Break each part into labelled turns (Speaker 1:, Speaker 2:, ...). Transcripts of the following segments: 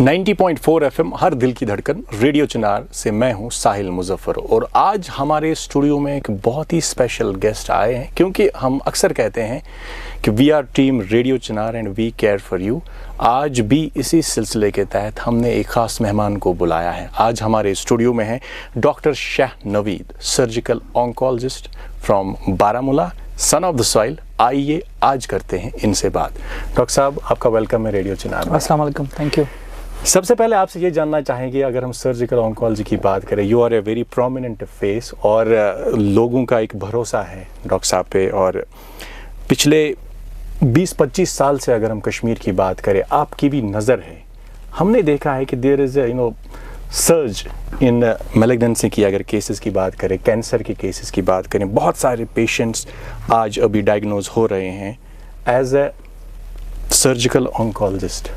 Speaker 1: 90.4 FM हर दिल की धड़कन रेडियो चिनार से मैं हूं साहिल मुजफ्फर। और आज हमारे स्टूडियो में एक बहुत ही स्पेशल गेस्ट आए हैं, क्योंकि हम अक्सर कहते हैं कि we are team radio Chinar and we care for you. आज भी इसी सिलसिले के तहत हमने एक ख़ास मेहमान को बुलाया है। आज हमारे स्टूडियो में है doctor Shah Naveed, surgical oncologist from Baramulla, son of the soil. आइए आज करते हैं इनसे बात। डॉक्टर साहब, आपका वेलकम है रेडियो चिनार में।
Speaker 2: अस्सलाम वालेकुम, थैंक यू।
Speaker 1: सबसे पहले आपसे ये जानना चाहेंगे, अगर हम सर्जिकल ऑन्कोलॉजी की बात करें, you are a very prominent face और लोगों का एक भरोसा है डॉक्टर साहब पे। और पिछले 20-25 साल से अगर हम कश्मीर की बात करें, आपकी भी नज़र है, हमने देखा है कि there is surge in malignancy की अगर केसेस की बात करें, कैंसर के केसेस की बात करें, बहुत सारे पेशेंट्स आज अभी डायग्नोज हो रहे हैं। एज ए सर्जिकल ऑन्कोलॉजिस्ट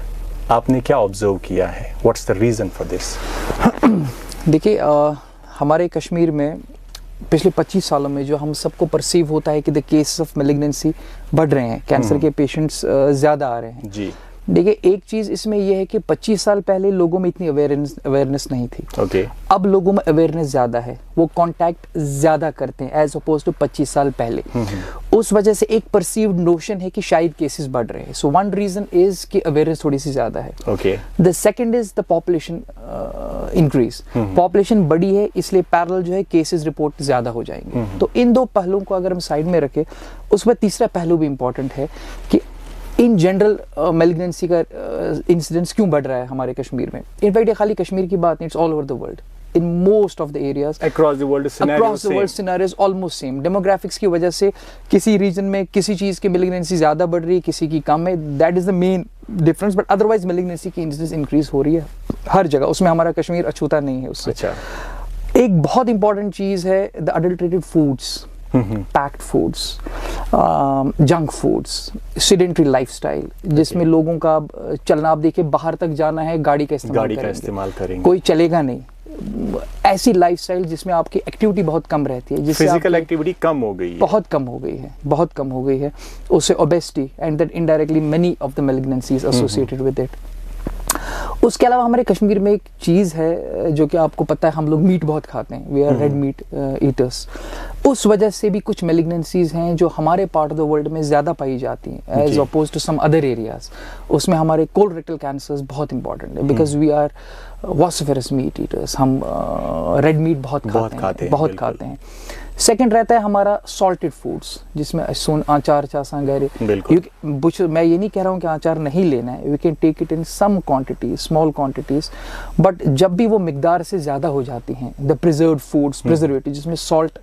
Speaker 1: आपने क्या ऑब्जर्व किया है? What's the reason for this?
Speaker 2: देखिए, हमारे कश्मीर में पिछले 25 सालों में जो हम सबको परसीव होता है कि द केसेस ऑफ मैलिग्नेंसी बढ़ रहे हैं, कैंसर के पेशेंट्स ज़्यादा आ रहे हैं
Speaker 1: जी।
Speaker 2: देखिए, एक चीज़ इसमें यह है कि 25 साल पहले लोगों में इतनी अवेयरनेस नहीं थी।
Speaker 1: ओके।
Speaker 2: अब लोगों में अवेयरनेस ज़्यादा है, वो कांटेक्ट ज़्यादा करते हैं एज अपोज टू 25 साल पहले। उस वजह से एक परसीव्ड नोशन है कि शायद केसेस बढ़ रहे हैं। सो वन रीज़न इज़ कि अवेयरनेस थोड़ी सी ज़्यादा है।
Speaker 1: Okay.
Speaker 2: The second is the population increase. Population बड़ी है, इसलिए पैरेलल जो है केसेस रिपोर्ट ज़्यादा हो जाएंगे। तो इन दो पहलुओं को अगर हम साइड में रखें, उसमें तीसरा पहलू भी इम्पॉर्टेंट है कि इन जनरल मैलिग्नेंसी का इंसिडेंस क्यों बढ़ रहा है हमारे कश्मीर में। इनफैक्ट ये खाली कश्मीर की बात नहीं, it's all over the world. In most of the areas
Speaker 1: across the world
Speaker 2: scenarios almost same. Demographics की वजह से किसी रीजन में किसी चीज़ की मैलिग्नेंसी ज़्यादा बढ़ रही है, किसी की कम है। That is the main difference. But otherwise malignancy की इंसिडेंस इंक्रीज हो रही है हर जगह, उसमें हमारा कश्मीर अछूता नहीं है उससे।
Speaker 1: अच्छा।
Speaker 2: एक बहुत इंपॉर्टेंट चीज़ है the adulterated foods, packed foods, junk foods, sedentary lifestyle, जिसमें लोगों का चलना, आप देखिए बाहर तक जाना है गाड़ी का इस्तेमाल करेंगे, कोई चलेगा नहीं। ऐसी लाइफस्टाइल जिसमें आपकी एक्टिविटी बहुत कम रहती है, जिससे
Speaker 1: फिजिकल एक्टिविटी कम हो गई है,
Speaker 2: बहुत कम हो गई है। उससे obesity and that indirectly many of the malignancies associated with it. उसके अलावा हमारे कश्मीर में एक चीज़ है जो कि आपको पता है, हम लोग मीट बहुत खाते हैं, we are red meat eaters. उस वजह से भी कुछ मैलिग्नेंसीज हैं जो हमारे पार्ट ऑफ द वर्ल्ड में ज़्यादा पाई जाती हैं as oppose to some other areas. उसमें हमारे कोलोरेक्टल कैंसर्स बहुत इंपॉर्टेंट है, because we are voracious meat eaters. हम रेड मीट बहुत खाते हैं। सेकंड रहता है हमारा सॉल्टेड फूड्स, जिसमें सोन आचार चासा गैरे। मैं ये नहीं कह रहा हूँ कि आचार नहीं लेना है, we can take it in some quantity, small quantities, but जब भी वो मिकदार से ज़्यादा हो जाती हैं, द प्रिजर्व्ड फूड्स, प्रिजर्वेटिव जिसमें सॉल्ट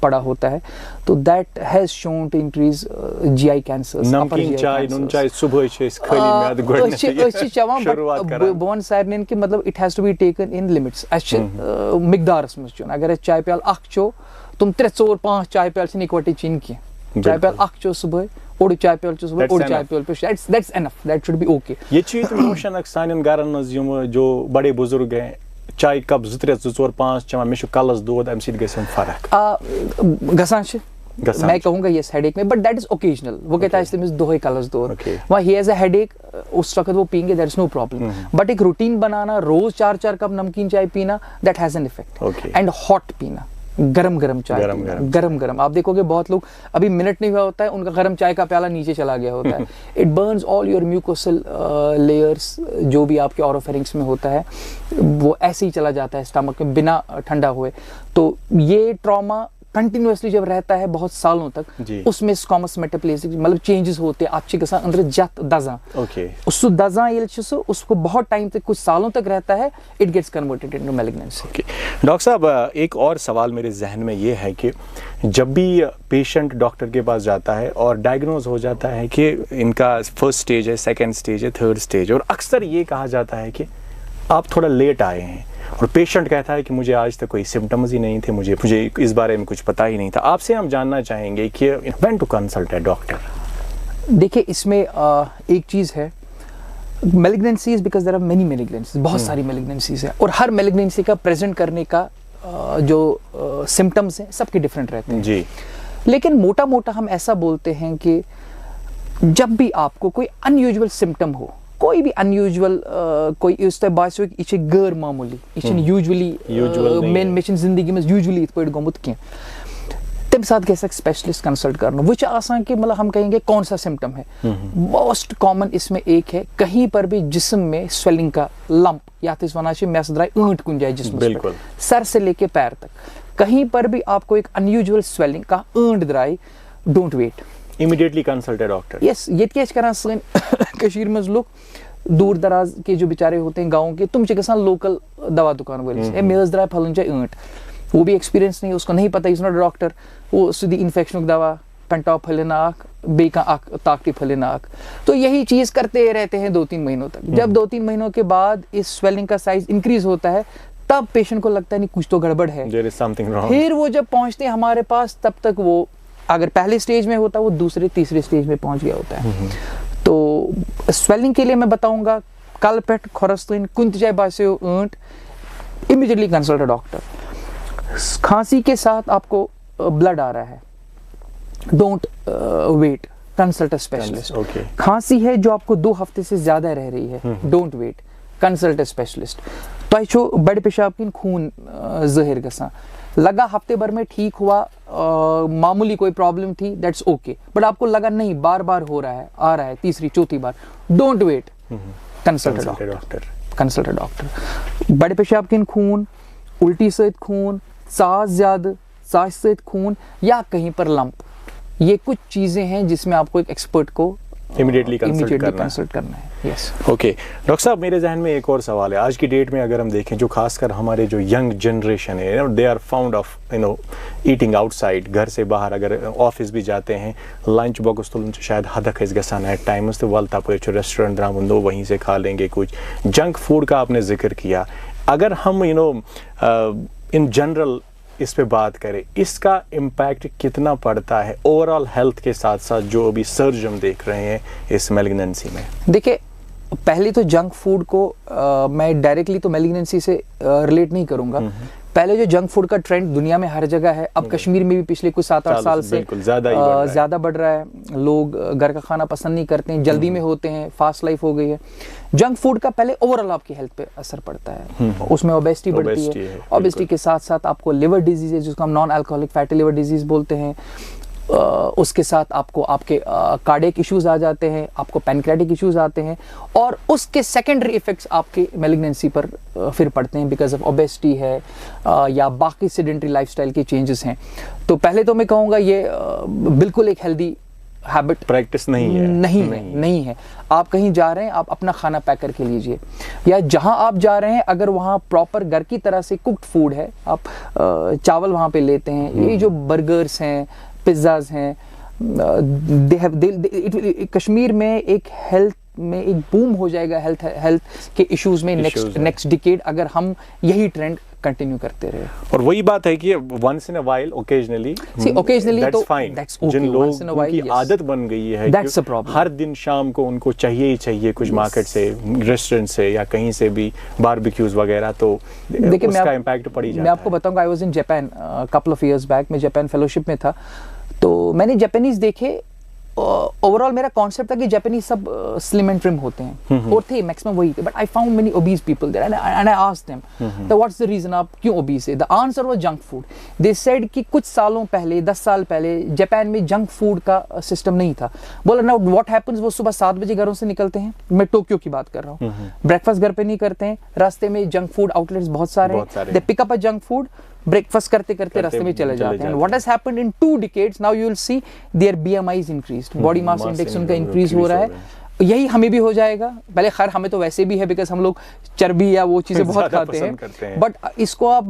Speaker 2: पड़ा होता है, तो that has shown to increase GI cancers.
Speaker 1: नमकीन चाय, नून चाय सुबह से खाली में आध गुड़ने
Speaker 2: अच्छी चवा, बट बोन साइड के मतलब it has to be taken in limits. अच्छे मिकदार में चुन, अगर चाय प्याल अख चो तुम 3-4-5 चाय प्याल से इकवटे चीन की, चाय प्याल अख चो सुबह, ओड चाय प्याल चो सुबह, ओड चाय प्याल पे, that's enough, that should be okay.
Speaker 1: ये चीज नोशन अक सानन गरन मज जो बड़े बुजुर्ग हैं, चाय कप 2-3-4-5 चमा मे कलस दोद अम सित गसम फर्क गसान छ। मैं कहूंगा यस हेडेक में, बट दैट इज ओकेजनल। वो कहता है इसमें दोहे कलस दो, वहाँ ही हैज अ हेडेक, उस वक्त वो पियेंगे, that is no problem. But एक रूटीन बनाना, रोज 4-4 कप नमकीन चाय पीना, that has an effect. And hot पीना, गरम चाय, गरम आप देखोगे बहुत लोग अभी मिनट नहीं हुआ होता है, उनका गरम चाय का प्याला नीचे चला गया होता है। It Burns all your mucosal layers, जो भी आपके ऑरोफेरिंक्स में होता है वो ऐसे ही चला जाता है स्टमक में बिना ठंडा हुए। तो ये ट्रॉमा कंटिन्यूसली जब रहता है बहुत सालों तक, उसमें स्क्वामस मेटाप्लेसिक मतलब चेंजेस होते हैं आपके गसा अंदर जत दजा। ओके।
Speaker 2: उसको दजा ये उसको बहुत टाइम तक, कुछ सालों तक रहता है, it gets converted into malignancy.
Speaker 1: Okay. Doctor साहब, एक और सवाल मेरे जहन में ये है कि जब भी पेशेंट डॉक्टर के पास जाता है और डायग्नोज हो जाता है कि इनका फर्स्ट स्टेज है, सेकेंड स्टेज है, थर्ड स्टेज, और अक्सर ये कहा जाता है कि आप थोड़ा लेट आए हैं, और पेशेंट कहता है कि मुझे आज तक कोई सिम्टम्स ही नहीं थे, मुझे इस बारे में कुछ पता ही नहीं था। आपसे हम जानना चाहेंगे कि when to consult a doctor. देखिए,
Speaker 2: इसमें एक चीज़ है, malignancies, because there are many malignancies, बहुत सारी मैलिग्नेंसीज हैं, और हर मैलिग्नेंसी का प्रेजेंट करने का जो सिम्टम्स हैं सबके डिफरेंट रहते हैं
Speaker 1: जी।
Speaker 2: लेकिन मोटा हम ऐसा बोलते हैं कि जब भी आपको कोई अनयूजुअल सिम्टम हो, कोई भी अनयूजुअल कोई इस तरह बासो यह गैर मामूली यह यूजुअली मे जिंदगी में यूजुअली इत पे गोमुत कह तम साथ गए स्पेशलिस्ट कंसल्ट कर वो आसान कि मतलब हम कहेंगे कौन सा सिम्टम है। मोस्ट कॉमन इसमें एक है कहीं पर भी जिस्म में स्वेलिंग का लंप या वन मेस द्राय ईंट कुन जाए जिस्म सर से लेके पैर तक कहीं पर भी आपको एक अनयूजुअल स्वेलिंग का ईंट द्राय don't wait
Speaker 1: immediately consult a doctor.
Speaker 2: Yes ये क्या सन कशीर में लोग दूर दराज के जो बेचारे होते हैं गाँव के तुम गसान लोकल दवा दुकान वाले मे द्राय फलन चा ईंट वो भी एक्सपीरियंस नहीं उसको नहीं पता इज नॉट डॉक्टर वो सीधी इन्फेक्शन दवा पेंटॉप फलेना आख बेका आख ताकती फलेना आख तो यही चीज़ करते रहते हैं 2-3 महीनों तक। जब 2-3 महीनों के बाद इस स्वेलिंग का साइज इंक्रीज होता है तब पेशेंट को लगता है नहीं कुछ तो गड़बड़ है,
Speaker 1: There is something wrong.
Speaker 2: फिर वो जब पहुंचते हैं हमारे पास तब तक वो अगर पहले स्टेज में होता वो दूसरे तीसरे स्टेज में पहुंच गया होता है। तो स्वेलिंग के लिए मैं बताऊंगा कल पेट खरस्तन कुंत जाए बासे ईंट इमीडिएटली कंसल्ट अ डॉक्टर। खांसी के साथ आपको ब्लड आ रहा है don't wait consult a specialist. खांसी है जो आपको 2 हफ्ते से ज्यादा रह रही है don't wait consult a specialist. तो बड़े पेशाब की खून ज़ाहिर गसा लगा हफ्ते भर में ठीक हुआ मामूली कोई प्रॉब्लम थी दैट्स ओके बट आपको लगा नहीं बार बार हो रहा है आ रहा है तीसरी चौथी बार don't wait consult a doctor. बड़े पेशाब की खून उल्टी सहित खून सांस ज्यादा सांस सहित खून या कहीं पर लंप ये कुछ चीजें हैं जिसमें आपको एक एक्सपर्ट को
Speaker 1: इमीडिएटली कंसल्ट
Speaker 2: करना है। यस
Speaker 1: ओके डॉक्टर साहब मेरे जहन में एक और सवाल है। आज की डेट में अगर हम देखें जो खासकर हमारे जो यंग जनरेशन है they are found of eating outside घर से बाहर अगर ऑफिस भी जाते हैं लंच बॉक्स तो शायद हद खस गसान है टाइम तो वल तप रेस्टोरेंट द्रामुंदो वहीं से खा लेंगे कुछ जंक फूड का आपने जिक्र किया। अगर हम इन जनरल इस पे बात करें इसका इम्पैक्ट कितना पड़ता है ओवरऑल हेल्थ के साथ साथ जो अभी सर्ज हम देख रहे हैं इस मैलिग्नेंसी में।
Speaker 2: देखिए पहले तो जंक फूड को मैं डायरेक्टली तो मैलिग्नेंसी से रिलेट नहीं करूंगा। पहले जो जंक फूड का ट्रेंड दुनिया में हर जगह है अब कश्मीर में भी पिछले कुछ 7-8 साल से ज्यादा बढ़ रहा है। लोग घर का खाना पसंद नहीं करते हैं जल्दी में होते हैं फास्ट लाइफ हो गई है। जंक फूड का पहले ओवरऑल आपकी हेल्थ पे असर पड़ता है उसमें ओबेसिटी बढ़ती है ओबेसिटी के साथ साथ आपको लिवर डिजीज जिसको हम non alcoholic fatty liver disease बोलते हैं उसके साथ आपको आपके कार्डियक इश्यूज आ जाते हैं आपको पैनक्रियाटिक इश्यूज आते हैं और उसके सेकेंडरी इफेक्ट्स आपके मैलिग्नेंसी पर फिर पड़ते हैं बिकॉज ऑफ ओबेसिटी है या बाकी सेडेंटरी लाइफस्टाइल के चेंजेस हैं। तो पहले तो मैं कहूँगा ये बिल्कुल एक हेल्दी हैबिट
Speaker 1: प्रैक्टिस नहीं है।
Speaker 2: आप कहीं जा रहे हैं आप अपना खाना पैक करके लीजिए या जहां आप जा रहे हैं अगर वहां प्रॉपर घर की तरह से कुक्ड फूड है आप चावल वहां पे लेते हैं। ये जो बर्गर्स हैं पिज्ज़ाज हैं कश्मीर में एक हेल्थ में एक बूम हो जाएगा हेल्थ के इश्यूज में नेक्स्ट डिकेड अगर हम यही ट्रेंड कंटिन्यू करते रहे।
Speaker 1: और वही बात है कि once in a while occasionally
Speaker 2: तो
Speaker 1: फाइन जिन लोगों की आदत बन गई है हर दिन शाम को उनको चाहिए ही चाहिए कुछ मार्केट से रेस्टोरेंट से या कहीं से भी बारबेक्यूज वगैरह तो उसका इम्पैक्ट पड़ ही जाता है।
Speaker 2: मैं आपको बताऊंगा I was in Japan couple of years back मैं जापान फेलोशिप में था तो मैंने जापानीज देखे ओवरऑल मेरा कॉन्सेप्ट था कि जापानीज सब स्लिम एंड ट्रिम होते हैं और थे मैक्सिमम वही थे but I found many obese people there and I asked them that what's the reason आप क्यों ओबीज है। The answer was junk food. They said कि कुछ सालों पहले 10 साल पहले जापान में जंक फूड का सिस्टम नहीं था। बोला ना व्हाट हैपेंस वो सुबह 7 बजे घरों से निकलते हैं मैं टोक्यो की बात कर रहा हूँ ब्रेकफास्ट घर पे नहीं करते हैं रास्ते में जंक फूड आउटलेट्स बहुत सारे हैं they pick up a junk food breakfast करते करते रास्ते में चले जाते हैं। What has happened in 2 decades now you will see their BMIs increased body mass index उनका इंक्रीज हो रहा है। यही हमें भी हो जाएगा पहले खैर हमें तो वैसे भी है बिकॉज हम लोग चर्बी या वो चीजें बहुत खाते हैं बट इसको आप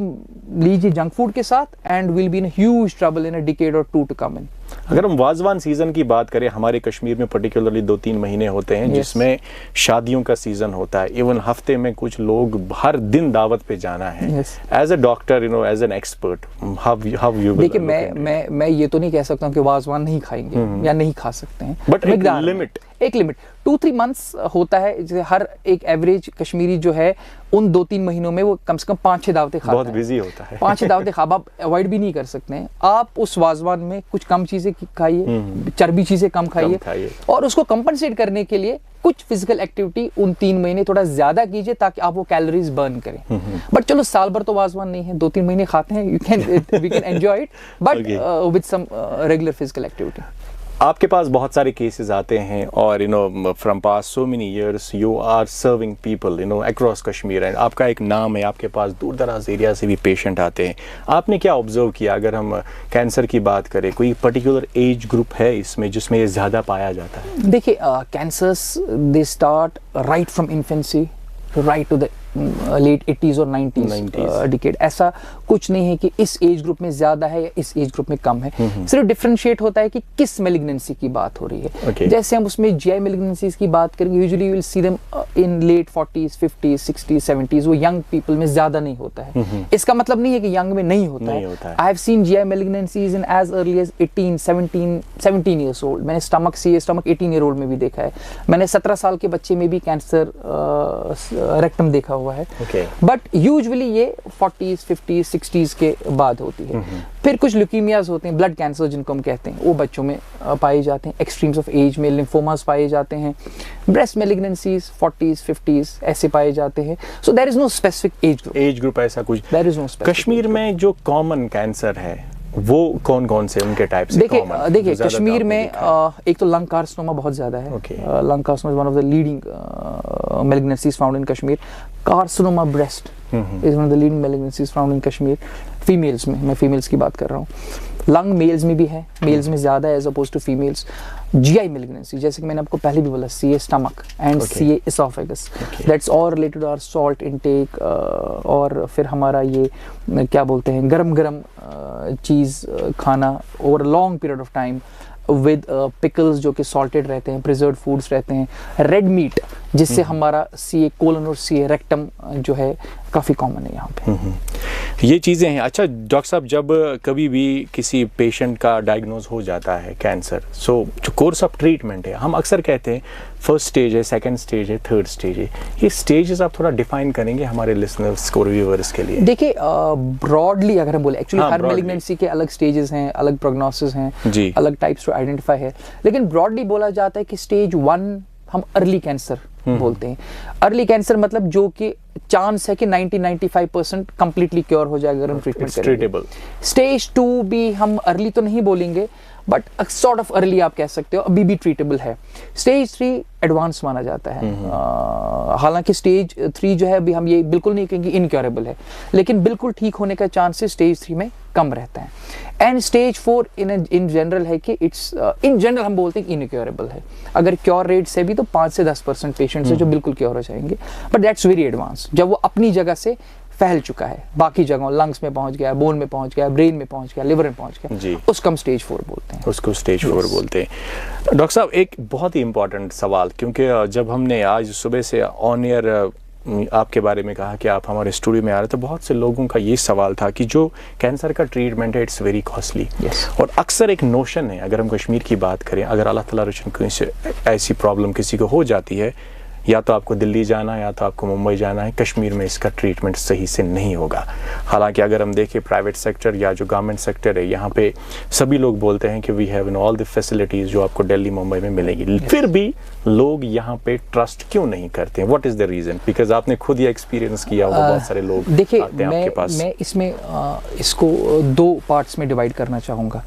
Speaker 2: लीजिए जंक फूड के साथ and will be in huge trouble in a decade और 2 टू कम इन।
Speaker 1: अगर हम वाजवान सीजन की बात करें हमारे कश्मीर में पर्टिकुलरली 2-3 महीने होते हैं जिसमें शादियों का सीजन होता है इवन हफ्ते में कुछ लोग हर दिन दावत पे जाना है as a doctor as an expert how you
Speaker 2: देखिए मैं ये तो नहीं कह सकता हूँ कि वाजवान नहीं खाएंगे या नहीं खा सकते हैं
Speaker 1: बट एक लिमिट
Speaker 2: 2-3 मंथ्स होता है, जैसे हर एक एवरेज कश्मीरी जो है उन 2-3 महीनों में वो कम से कम 5-6 दावतें खाता है।
Speaker 1: बहुत बिजी होता है।
Speaker 2: 5-6 दावतें आप अवॉइड भी नहीं कर सकते हैं। आप उस वाजवान में कुछ कम चीजें खाइए, चर्बी चीजें कम खाइए, और उसको कंपनसेट करने के लिए कुछ फिजिकल एक्टिविटी उन 3 महीने थोड़ा ज्यादा कीजिए ताकि आप वो कैलोरीज बर्न करें। बट चलो साल भर तो वाजवान नहीं है, 2-3 महीने खाते हैं, we can enjoy it, but with some regular physical activity.
Speaker 1: आपके पास बहुत सारे केसेस आते हैं और from past so many years you are serving people across Kashmir, and आपका एक नाम है, आपके पास दूर दराज एरिया से भी पेशेंट आते हैं। आपने क्या ऑब्जर्व किया, अगर हम कैंसर की बात करें, कोई पर्टिकुलर एज ग्रुप है इसमें जिसमें ये ज़्यादा पाया जाता है?
Speaker 2: देखिए, cancers they start right from infancy right to the late 80s और 90s डिकेड। ऐसा कुछ नहीं है कि इस एज ग्रुप में ज्यादा है या इस एज ग्रुप में कम है, सिर्फ डिफरेंशिएट होता है कि किस मेलिग्नेंसी की बात हो रही है। जैसे हम उसमें जीआई मेलिग्नेंसीज की बात करेंगे, usually you will see them in late 40s 50s 60s 70s, वो यंग पीपल में ज्यादा नहीं होता है। इसका मतलब नहीं है कि यंग में नहीं होता है। I have seen GI malignancies in age early age 18 17 years old. मैंने स्टमक 18 ईयर ओल्ड में भी देखा है। मैंने 17 साल के बच्चे में भी कैंसर रेक्टम देखा हुआ है। बट यूजुअली ये 40s 50s 60s के बाद होती है। फिर कुछ ल्यूकीमियाज होते हैं, ब्लड कैंसर जिनको हम कहते हैं, वो बच्चों में पाए जाते हैं। एक्सट्रीम्स ऑफ एज में लिम्फोमास पाए जाते हैं। ब्रेस्ट मेलिग्नेंसीज 40s 50s ऐसे पाए जाते हैं। So there is no specific age group
Speaker 1: ऐसा कुछ
Speaker 2: there is no specific.
Speaker 1: Kashmir में जो कॉमन कैंसर है वो कौन कौन से उनके टाइप से?
Speaker 2: देखिए कश्मीर में एक तो लंग कार्सिनोमा बहुत ज्यादा है। Lung carcinoma is one of the leading malignancies found in Kashmir. Carcinoma breast is one of the leading malignancies found in Kashmir. Females में, मैं फीमेल्स की बात कर रहा हूँ। लंग मेल्स में भी है, मेल्स में ज्यादा है as oppose to females. GI malignancy, जैसे कि मैंने आपको पहले भी बोला, CA stomach and CA oesophagus, that's all related to our salt intake, और फिर हमारा ये क्या बोलते हैं गरम चीज़ खाना over a long period of time with pickles जो कि सॉल्टेड रहते हैं, प्रिजर्व्ड फूड्स रहते हैं, रेड मीट जिससे हमारा सीए कोलन और सीए रेक्टम जो है काफ़ी कॉमन है यहाँ पे।
Speaker 1: ये चीज़ें हैं। अच्छा डॉक्टर साहब, जब कभी भी किसी पेशेंट का डायग्नोज हो जाता है कैंसर, सो जो कोर्स ऑफ ट्रीटमेंट है, हम अक्सर कहते हैं फर्स्ट स्टेज है, सेकंड स्टेज है, थर्ड स्टेज है। ये स्टेजेस आप थोड़ा डिफाइन करेंगे हमारे लिसनर्स को, व्यूअर्स के लिए?
Speaker 2: देखिए ब्रॉडली अगर हम बोले, एक्चुअली हर मेलिग्नेंसी के अलग स्टेजेस हैं, अलग प्रोग्नोसिस हैं, अलग टाइप्स टू आइडेंटिफाई है, लेकिन ब्रॉडली बोला जाता है कि स्टेज 1 हम अर्ली कैंसर बोलते हैं। अर्ली कैंसर मतलब जो कि चांस है कि 90-95% कंप्लीटली क्योर हो जाएगा अगर हम ट्रीटमेंट करेंगे। स्टेज 2 भी हम अर्ली तो नहीं बोलेंगे, बट सॉर्ट ऑफ अर्ली आप कह सकते हो, अभी भी ट्रीटेबल है। स्टेज 3 एडवांस माना जाता है। हालांकि स्टेज 3 जो है अभी हम ये बिल्कुल नहीं कहेंगे इनक्योरेबल है, लेकिन बिल्कुल ठीक होने का चांसेस स्टेज 3 में कम रहता है। एंड स्टेज 4 इन जनरल है कि इट्स इन जनरल हम बोलते हैं इनक्योरेबल है। अगर क्योर रेट से भी तो 5 से 10% पेशेंट्स है जो बिल्कुल क्योर हो जाएंगे, बट दैट्स वेरी एडवांस। जब वो अपनी जगह से फैल चुका है, बाकी जगहों लंग्स में पहुंच गया, बोन में पहुंच गया, ब्रेन में पहुंच गया, लिवर में पहुंच गया, उसको हम स्टेज 4 बोलते हैं।
Speaker 1: उसको स्टेज 4 बोलते हैं। डॉक्टर साहब, एक बहुत ही इंपॉर्टेंट सवाल, क्योंकि जब हमने आज सुबह से ऑन एयर आपके बारे में कहा कि आप हमारे स्टूडियो में आ रहे, तो बहुत से लोगों का ये सवाल था कि जो कैंसर का ट्रीटमेंट है इट्स वेरी कॉस्टली। और अक्सर एक नोशन है, अगर हम कश्मीर की बात करें, अगर अल्लाह ताला रचन ऐसी प्रॉब्लम किसी को हो जाती है, या तो आपको दिल्ली जाना है या तो आपको मुंबई जाना है, कश्मीर में इसका ट्रीटमेंट सही से नहीं होगा। हालांकि अगर हम देखें प्राइवेट सेक्टर या जो गवर्नमेंट सेक्टर है, यहाँ पे सभी लोग बोलते हैं कि we have in all the facilities जो आपको दिल्ली मुंबई में मिलेगी, फिर भी लोग यहाँ पे ट्रस्ट क्यों नहीं करते हैं? What is the reason? Because आपने खुद ये एक्सपीरियंस किया होगा, बहुत सारे लोग
Speaker 2: देखिए
Speaker 1: आते हैं आपके पास।
Speaker 2: मैं इसमें इसको 2 पार्ट्स में डिवाइड करना चाहूँगा।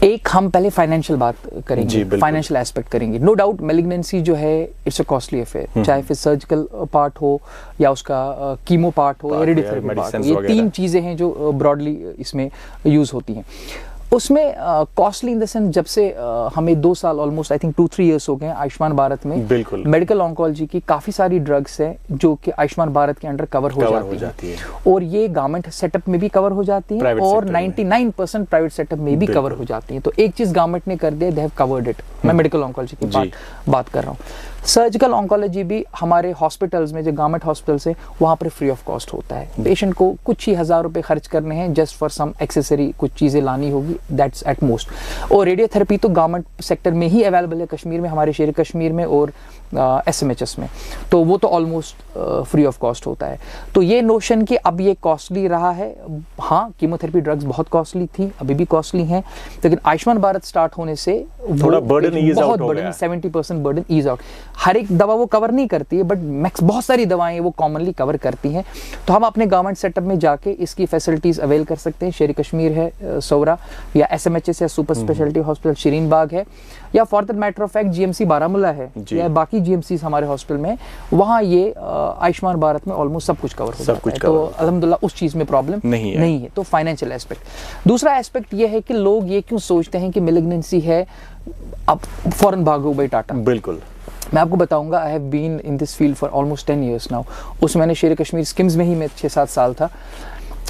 Speaker 2: एक हम पहले फाइनेंशियल बात करेंगे, फाइनेंशियल एस्पेक्ट करेंगे। नो डाउट मेलिग्नेंसी जो है इट्स अ कॉस्टली अफेयर, चाहे फिर सर्जिकल पार्ट हो या उसका कीमो पार्ट हो या रेडियोथेरेपी पार्ट हो। ये 3 चीज़ें हैं जो ब्रॉडली इसमें यूज़ होती हैं। उसमें कॉस्टली इन द सेंस, जब से हमें 2 साल ऑलमोस्ट आई थिंक 2-3 ईयर्स हो गए आयुष्मान भारत में मेडिकल ऑन्कोलॉजी की काफ़ी सारी ड्रग्स हैं जो कि आयुष्मान भारत के अंडर कवर हो जाती है, और ये गवर्नमेंट सेटअप में भी कवर हो जाती है और 99% प्राइवेट सेटअप में भी कवर हो जाती है। तो एक चीज़ गवर्नमेंट ने कर दिया, दे हैव कवर्ड इट। मैं मेडिकल ऑन्कोलॉजी की बात कर रहा हूँ। सर्जिकल ऑन्कोलॉजी भी हमारे हॉस्पिटल्स में, जो गवर्नमेंट हॉस्पिटल्स हैं, वहाँ पर फ्री ऑफ कॉस्ट होता है। पेशेंट को कुछ ही 1000 रुपये खर्च करने हैं जस्ट फॉर सम एक्सेसरी, कुछ चीज़ें लानी होगी, दैट्स एट मोस्ट। और रेडियोथेरेपी तो गवर्नमेंट सेक्टर में ही अवेलेबल है कश्मीर में, हमारे शेर कश्मीर में और SMHS में, तो वो तो ऑलमोस्ट फ्री ऑफ कॉस्ट होता है। तो ये नोशन कि अब ये कॉस्टली रहा है, हाँ कीमोथेरेपी ड्रग्स बहुत कॉस्टली थी, अभी भी कॉस्टली हैं, लेकिन आयुष्मान भारत स्टार्ट होने से
Speaker 1: थोड़ा बर्डन ईज आउट हो गया,
Speaker 2: 70% बर्डन ईज आउट। हर एक दवा वो कवर नहीं करती है, बट मैक्स बहुत सारी दवाएं वो कॉमनली कवर करती हैं। तो हम अपने गवर्नमेंट सेटअप में जाके इसकी फैसिलिटीज़ अवेल कर सकते हैं। शेर कश्मीर है सोरा, या SMHS या सुपर स्पेशलिटी हॉस्पिटल शीरीन बाग है, या for that matter of fact GMC Baramulla है, या बाकी GMCs हमारे हॉस्पिटल में, वहाँ ये आयुष्मान भारत में ऑलमोस्ट सब कुछ कवर हो जाता है। तो अल्हम्दुलिल्लाह उस चीज़ में प्रॉब्लम नहीं है। तो फाइनेंशियल एस्पेक्ट। दूसरा एस्पेक्ट ये है कि लोग ये क्यों सोचते हैं कि मैलिग्नेंसी है अब फौरन भागो भाई टाटा।
Speaker 1: बिल्कुल,
Speaker 2: मैं आपको बताऊंगा, I have been in this field for almost 10 years now. उस मैंने शेर कश्मीर स्किम्स में ही मैं 6-7 साल था।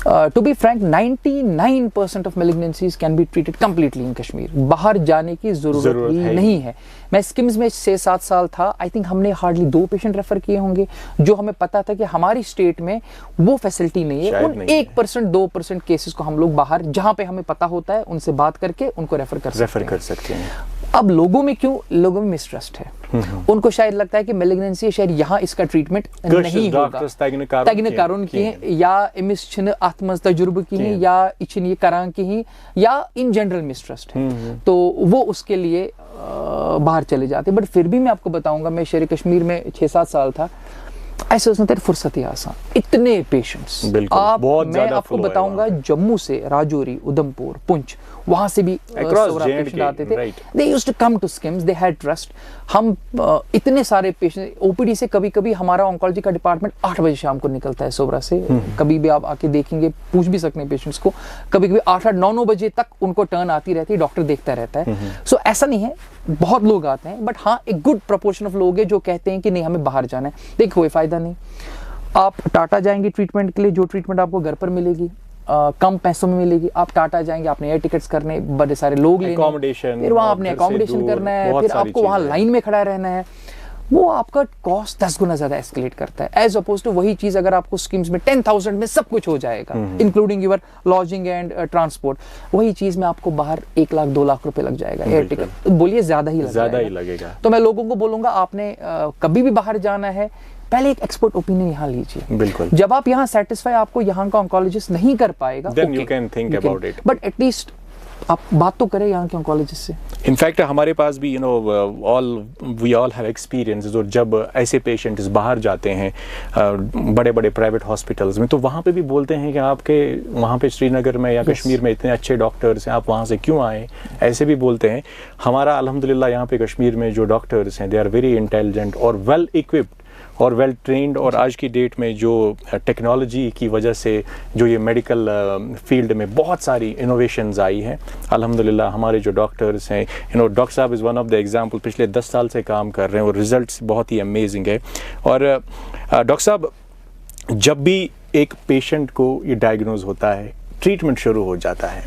Speaker 2: To be frank 99% of malignancies can be treated completely in Kashmir. बाहर जाने की जरूरत ही नहीं है। मैं स्किम्स में 6-7 साल था, आई थिंक हमने हार्डली 2 पेशेंट रेफर किए होंगे जो हमें पता था कि हमारी स्टेट में वो फैसिलिटी नहीं है। उन 1% 2% केसेस को हम लोग बाहर, जहाँ पे हमें पता होता है, उनसे बात करके उनको रेफर कर सकते हैं। अब लोगों में क्यों, लोगों में मिसट्रस्ट है। उनको शायद लगता है कि मैलिग्नेंसी है, शायद यहाँ इसका ट्रीटमेंट नहीं होगा, तगन कारून की है, या इमिस छिन आत्मज तजुर्बे की है, या इछिन ये करां की ही, या इन जनरल मिसट्रस्ट है। तो वो उसके लिए बाहर चले जाते। बट फिर भी मैं आपको बताऊंगा, मैं शेर कश्मीर में 6-7 साल था, ऐसे उसने तेरे फुर्सत ही आसान, इतने पेशेंट्स। मैं आपको बताऊंगा, जम्मू से राजौरी, उधमपुर, पुंछ, वहां से भी पेशेंट आते थे। They used to come to SKIMS, they had trust. हम इतने सारे पेशेंट, OPD से कभी कभी हमारा ऑन्कोलॉजी का डिपार्टमेंट 8 बजे शाम को निकलता है सोबरा से। कभी भी आप आके देखेंगे, पूछ भी सकते हैं पेशेंट्स को, कभी कभी 8-8, 9-9 बजे तक उनको टर्न आती रहती है, डॉक्टर देखता रहता है। सो ऐसा नहीं है, बहुत लोग आते हैं, बट हाँ एक गुड प्रोपोर्शन ऑफ लोग हैं जो कहते हैं कि नहीं हमें बाहर जाना है। देखिए कोई फायदा नहीं, आप टाटा जाएंगे ट्रीटमेंट के लिए, जो ट्रीटमेंट आपको घर पर मिलेगी कम पैसों में मिलेगी। आप टाटा जाएंगे, आपने एयर टिकट्स करने, बड़े सारे लोग लेने, फिर वहाँ आपने अकोमोडेशन करना है, फिर आपको वहाँ लाइन में खड़ा रहना है, वो आपका कॉस्ट 10 गुना ज्यादा एस्केलेट करता है। एज अपोज टू वही चीज अगर आपको स्कीम्स में 10,000 में सब कुछ हो जाएगा, including your lodging and transport, वही चीज में आपको बाहर 1 लाख 2 लाख रुपए लग जाएगा एयर टिकट। बोलिए ज्यादा ही लगेगा। तो मैं लोगों को बोलूंगा, आपने कभी भी बाहर जाना है, पहले एक एक्सपर्ट ओपिनियन यहाँ लीजिए।
Speaker 1: बिल्कुल।
Speaker 2: जब आप यहाँ सेटिस्फाई आपको यहाँ का ऑन्कोलॉजिस्ट नहीं कर पाएगा,
Speaker 1: then you can think about it,
Speaker 2: but at least आप बात तो करें यहाँ के ऑन्कोलॉजिस्ट से।
Speaker 1: इनफैक्ट हमारे पास भी वी ऑल हैव एक्सपीरियंस, और जब ऐसे पेशेंट्स बाहर जाते हैं बड़े बड़े प्राइवेट हॉस्पिटल्स में, तो वहाँ पे भी बोलते हैं कि आपके वहाँ पे श्रीनगर में या कश्मीर में इतने अच्छे डॉक्टर्स हैं, आप वहाँ से क्यों आए, ऐसे भी बोलते हैं। हमारा अल्हम्दुलिल्लाह यहाँ पे कश्मीर में जो डॉक्टर्स हैं, दे आर वेरी इंटेलिजेंट और वेल इक्विप्ड और वेल ट्रेंड, और आज की डेट में जो टेक्नोलॉजी की वजह से जो ये मेडिकल फील्ड में बहुत सारी इनोवेशंस आई हैं, अल्हम्दुलिल्लाह हमारे जो डॉक्टर्स हैं, डॉक्टर साहब is one of the example, पिछले 10 साल से काम कर रहे हैं और रिजल्ट्स बहुत ही अमेजिंग है। और डॉक्टर साहब, जब भी एक पेशेंट को ये डायग्नोज होता है, ट्रीटमेंट शुरू हो जाता है,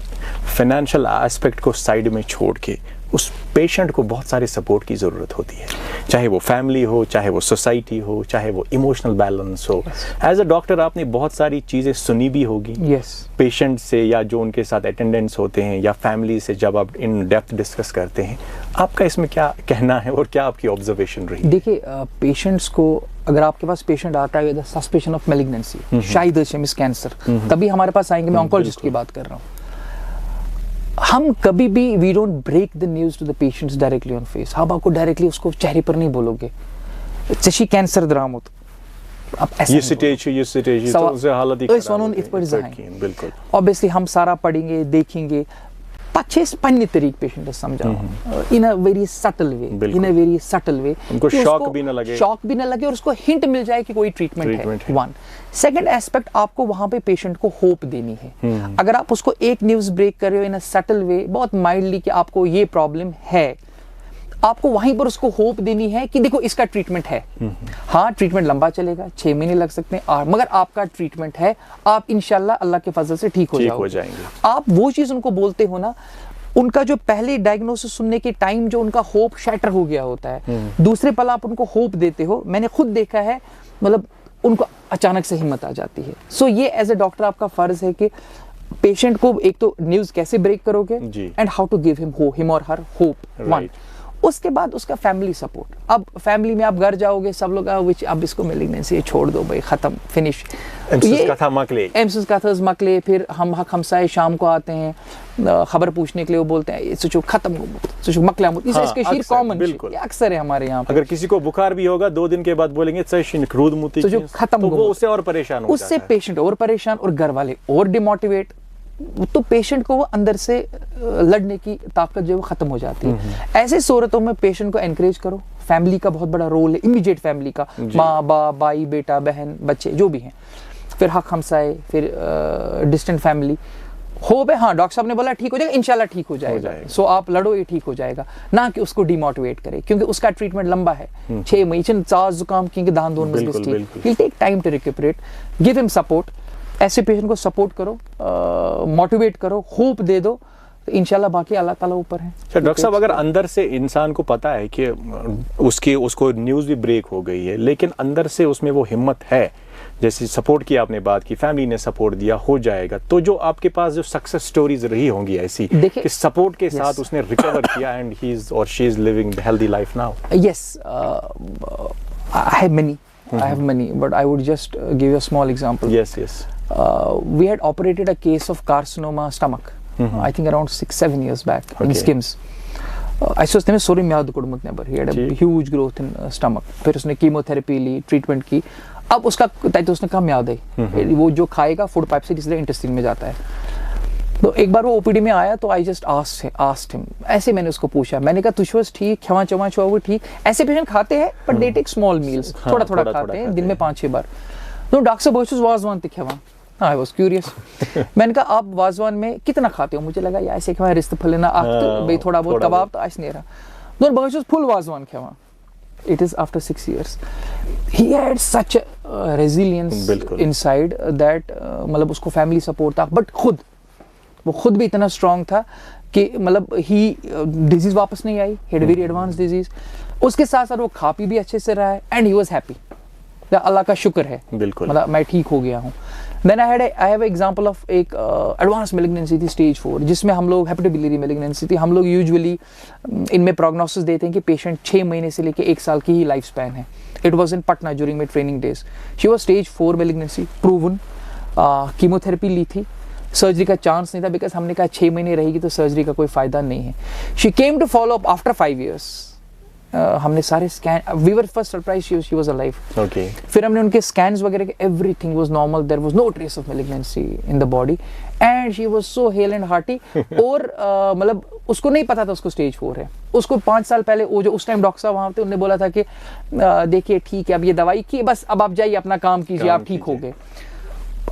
Speaker 1: फाइनेंशियल एस्पेक्ट को साइड में छोड़ के उस पेशेंट को बहुत सारे सपोर्ट की ज़रूरत होती है, चाहे वो फैमिली हो, चाहे वो सोसाइटी हो, चाहे वो इमोशनल बैलेंस हो। एज अ डॉक्टर आपने बहुत सारी चीज़ें सुनी भी होगी पेशेंट से, या जो उनके साथ अटेंडेंट्स होते हैं, या फैमिली से जब आप इन डेप्थ डिस्कस करते हैं, आपका इसमें क्या कहना है और क्या आपकी ऑब्जर्वेशन रही?
Speaker 2: देखिए, पेशेंट्स को, अगर आपके पास पेशेंट आता है विद सस्पेशन ऑफ मैलिग्नेंसी, शायद कैंसर, तभी हमारे पास आएंगे। मैं ऑन्कोलॉजिस्ट की बात कर रहा हूँ। हम कभी भी we don't break the news to the patients directly on face. आप आपको डायरेक्टली उसको चेहरे पर नहीं बोलोगे चशी कैंसर द्रामुत, आप ऐसे ये स्टेज तो उसे हालत ही खराब है। बिल्कुल, ऑब्वियसली हम सारा पढ़ेंगे, देखेंगे, अच्छे पन्ने तरीके पेशेंट समझाओ इन अ वेरी सटल वे,
Speaker 1: उनको शॉक भी
Speaker 2: ना लगे और उसको हिंट मिल जाए कि कोई ट्रीटमेंट है। वन सेकंड एस्पेक्ट, आपको वहां पे पेशेंट को होप देनी है। अगर आप उसको एक न्यूज ब्रेक कर रहे हो इन अ सटल वे, बहुत माइल्डली, कि आपको ये प्रॉब्लम है, आपको वहीं पर उसको होप देनी है कि देखो इसका ट्रीटमेंट है। हाँ, ट्रीटमेंट लंबा चलेगा, 6 महीने लग सकते हैं, मगर आपका ट्रीटमेंट है, आप इंशाल्लाह अल्लाह के फजल से ठीक हो जाएंगे। आप वो चीज उनको बोलते हो ना, उनका जो पहले डायग्नोसिस सुनने के टाइम जो उनका होप शैटर हो गया होता है, दूसरे पल आप उनको होप देते हो, मैंने खुद देखा है, मतलब उनको अचानक से हिम्मत आ जाती है। सो ये एज ए डॉक्टर आपका फर्ज है कि पेशेंट को एक तो न्यूज़ कैसे ब्रेक करोगे and how to give him और हर होप, वन। उसके बाद उसका फैमिली सपोर्ट। अब फैमिली में आप घर जाओगे, सब लोग अब इसको मिलिग्नेंसी छोड़ दो भाई, खत्म, फिनिश, एमसिस कथास मकले। फिर हम हमसाए शाम को आते हैं खबर पूछने के लिए, वो बोलते हैं सुचो खत्म सुचो मकला मुत, इसके शीर कॉमन अक्सर है हमारे यहाँ।
Speaker 1: अगर किसी को बुखार भी होगा 2 दिन के बाद बोलेंगे
Speaker 2: सुचो खत्म,
Speaker 1: तो वो उससे और परेशान हो जाता है,
Speaker 2: उससे पेशेंट और परेशान और घर वाले और डिमोटिवेट। तो पेशेंट को वो अंदर से लड़ने की ताकत जो है वो खत्म हो जाती है। ऐसे सूरतों में पेशेंट को एनकरेज करो। फैमिली का बहुत बड़ा रोल है, इमीडिएट फैमिली का, माँ बाप, भाई बेटा बहन बच्चे जो भी हैं, फिर हक हमसाए, फिर डिस्टेंट फैमिली। होप है, हाँ डॉक्टर साहब ने बोला ठीक हो जाएगा, इंशाल्लाह ठीक हो जाएगा। सो आप लड़ो, ये ठीक हो जाएगा, ना कि उसको डिमोटिवेट करे, क्योंकि उसका ट्रीटमेंट लंबा है, 6 महीने, चार जुकाम की दान दोन मजलिस, take time to recuperate, give him support. ऐसे पेशेंट को सपोर्ट करो, मोटिवेट करो, होप दे दो, तो इंशाल्लाह बाकी अल्लाह ताला ऊपर है।
Speaker 1: डॉक्टर साहब, अगर अंदर से इंसान को पता है कि उसको न्यूज़ भी ब्रेक हो गई है, लेकिन अंदर से उसमें वो हिम्मत है, जैसे सपोर्ट की आपने बात की, फैमिली ने सपोर्ट दिया, हो जाएगा, तो जो आपके पास जो सक्सेस स्टोरीज रही होंगी ऐसी कि सपोर्ट के साथ उसने रिकवर किया एंड ही इज और she is living the healthy life now?
Speaker 2: Yes, I have many, but I would just give you a small example.
Speaker 1: Yes.
Speaker 2: We had operated a case of carcinoma stomach, I think around 6-7 years back in SKIMS. ऐसे में sorry म्याद कुड़मुत neighbour, he had a huge growth in stomach. फिर उसने chemotherapy ली, treatment की, अब उसका तो उसने कहा म्याद है, वो जो खाएगा फूड पाइप से जिससे इंटेस्टाइन में जाता है। तो एक बार वो ओपीडी में आया, तो आई जस्ट आस्क्ड हिम, ऐसे मैंने उसको पूछा, मैंने कहा तुझे ठीक, खवा चवा छुआ वो ठीक? ऐसे पेशेंट खाते हैं but they take small meals, थोड़ा खाते हैं दिन में 5-6 बार। तो डॉक्टर साहब बोल वाजवान ते खवा, आई वाज क्यूरियस। मैंने कहा आप वाजवान में कितना खाते हो? मुझे लगा यार ऐसे खवा रिश्ते फलेना आप भाई थोड़ा बहुत कबाब तो ऐसे नहीं रहा। दोनों बोल फुल वाजवान खवा। It is after 6 years. He had such a resilience inside that मतलब उसको फैमिली सपोर्ट था, बट वो खुद भी इतना स्ट्रॉन्ग था कि मतलब ही डिजीज वापस नहीं आई, हेड वेरी एडवांस डिजीज। उसके साथ साथ वो खा पी भी अच्छे से रहा है एंड ही वाज हैप्पी, अल्लाह का शुक्र है,
Speaker 1: बिल्कुल,
Speaker 2: मतलब मैं ठीक हो गया हूँ। Then I have example of एक एडवांस मैलिग्नेंसी थी स्टेज 4, जिसमें हम लोग हेपेटोबिलियरी मैलिग्नेंसी थी। हम लोग यूजुअली इनमें प्रोग्नोसिस देते हैं कि पेशेंट 6 महीने से लेकर 1 साल की ही लाइफ स्पैन है। It was in Patna during my training days. She was stage 4 malignancy, proven, chemotherapy ली थी, सर्जरी का चांस नहीं था, बिकॉज हमने कहा 6 महीने रहेगी तो सर्जरी का कोई फायदा नहीं है। She came to follow up after 5 years। हमने सारे scan, we were first surprise she was alive.
Speaker 1: Okay,
Speaker 2: फिर हमने उनके स्कैन्स वगैरह के, everything was normal, there was no trace of malignancy in the body and she was so hale and hearty. और मतलब उसको नहीं पता था उसको स्टेज 4 है। उसको 5 साल पहले वो जो उस टाइम डॉक्टर साहब वहाँ थे, उन्होंने बोला था कि देखिए ठीक है, अब ये दवाई की, बस अब आप जाइए अपना काम कीजिए, आप ठीक हो गए।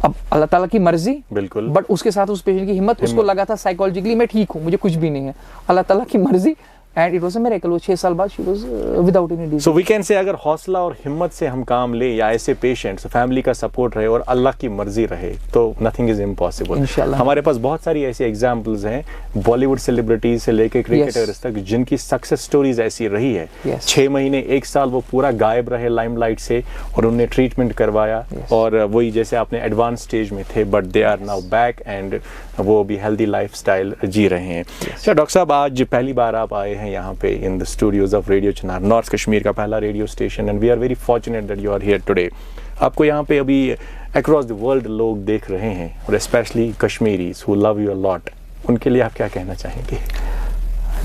Speaker 2: अब अल्लाह ताला की मर्जी,
Speaker 1: बिल्कुल,
Speaker 2: बट उसके साथ उस पेशेंट की हिम्मत, उसको लगा था साइकोलॉजिकली मैं ठीक हूँ, मुझे कुछ भी नहीं है, अल्लाह ताला की मर्जी, and it was a miracle. वो 6 साल बाद she was without any disease.
Speaker 1: So we can say अगर हौसला और हिम्मत से हम काम ले, या ऐसे पेशेंट्स, फैमिली का सपोर्ट रहे और अल्लाह की मर्जी रहे, तो नथिंग इज इम्पॉसिबल।
Speaker 2: इंशाल्लाह
Speaker 1: हमारे पास बहुत सारी ऐसी एग्जांपल्स हैं, बॉलीवुड सेलिब्रिटीज से लेकर क्रिकेटर्स तक, जिनकी सक्सेस स्टोरीज ऐसी रही है। 6 महीने 1 साल वो पूरा गायब रहे लाइमलाइट से, और उन्हें ट्रीटमेंट करवाया, और वही जैसे आपने एडवांस स्टेज में थे, but they are now back and वो भी हेल्दी लाइफस्टाइल जी रहे हैं। डॉक्टर साहब, आज पहली बार आप आए हैं यहाँ पे in the studios of radio Chinar, north Kashmir का पहला radio station, and we are very fortunate that you are here today. आपको यहाँ पे अभी अक्रॉस द वर्ल्ड लोग देख रहे हैं, और specially Kashmiris who love you a lot, उनके लिए आप क्या कहना चाहेंगे?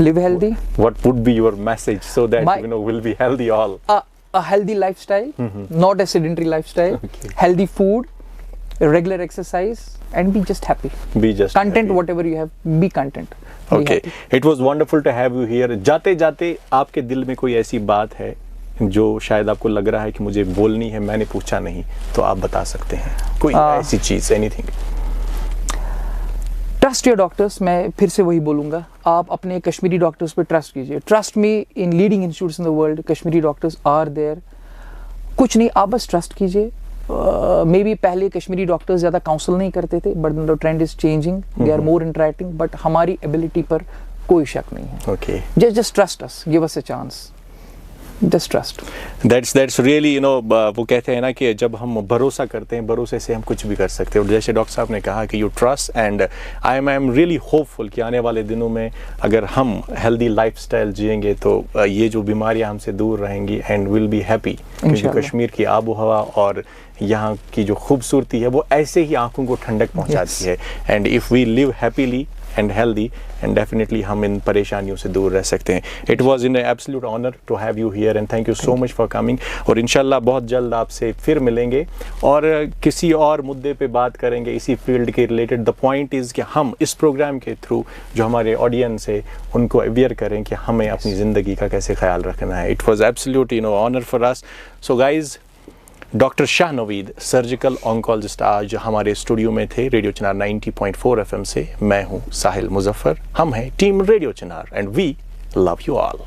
Speaker 2: Live healthy.
Speaker 1: What would be your message so that we'll be healthy all?
Speaker 2: A healthy lifestyle, not a sedentary lifestyle. Okay. Healthy food, regular exercise, and be just happy.
Speaker 1: Be just
Speaker 2: content,
Speaker 1: happy.
Speaker 2: Whatever you have, be content.
Speaker 1: Okay, it was wonderful to have you here. जाते जाते आपके दिल में कोई ऐसी बात है जो शायद आपको लग रहा है कि मुझे बोलनी है, मैंने पूछा नहीं, तो आप बता सकते हैं कोई ऐसी चीज, एनीथिंग।
Speaker 2: Trust your doctors. मैं फिर से वही बोलूँगा, आप अपने कश्मीरी डॉक्टर्स पे ट्रस्ट कीजिए। Trust me, in leading institutes in the world Kashmiri doctors are there. कुछ नहीं, आप बस ट्रस्ट कीजिए। मे बी पहले कश्मीरी डॉक्टर्स ज़्यादा काउंसल नहीं करते थे, but the trend is changing, they are more interacting, but हमारी एबिलिटी पर कोई शक नहीं है।
Speaker 1: Okay,
Speaker 2: just trust us, give us a chance, just trust.
Speaker 1: That's really वो कहते हैं ना कि जब हम भरोसा करते हैं, भरोसे से हम कुछ भी कर सकते हैं। और जैसे डॉक्टर साहब ने कहा कि you trust, and I am really hopeful कि आने वाले दिनों में अगर हम हेल्दी लाइफस्टाइल जिएंगे तो ये जो बीमारियां हमसे दूर रहेंगी, एंड विल बी हैप्पी। क्योंकि कश्मीर की आबो हवा और यहाँ की जो खूबसूरती है वो ऐसे ही आंखों को ठंडक पहुँचाती है। And if we live happily and healthy, and definitely हम इन परेशानियों से दूर रह सकते हैं। It was an absolute honor to have you here, and thank you so much for coming। और इंशाल्लाह बहुत जल्द आपसे फिर मिलेंगे और किसी और मुद्दे पे बात करेंगे इसी फील्ड के रिलेटेड। द पॉइंट इज़ कि हम इस प्रोग्राम के थ्रू जो हमारे ऑडियंस है उनको अवेयर करें कि हमें अपनी ज़िंदगी का कैसे ख्याल रखना है। It was absolute honor for us। So guys, doctor Shah Naveed, surgical oncologist, आज हमारे स्टूडियो में थे रेडियो चिनार 90.4 FM से। मैं हूं साहिल मुजफ्फर, हम हैं team radio Chinar, and we love you all.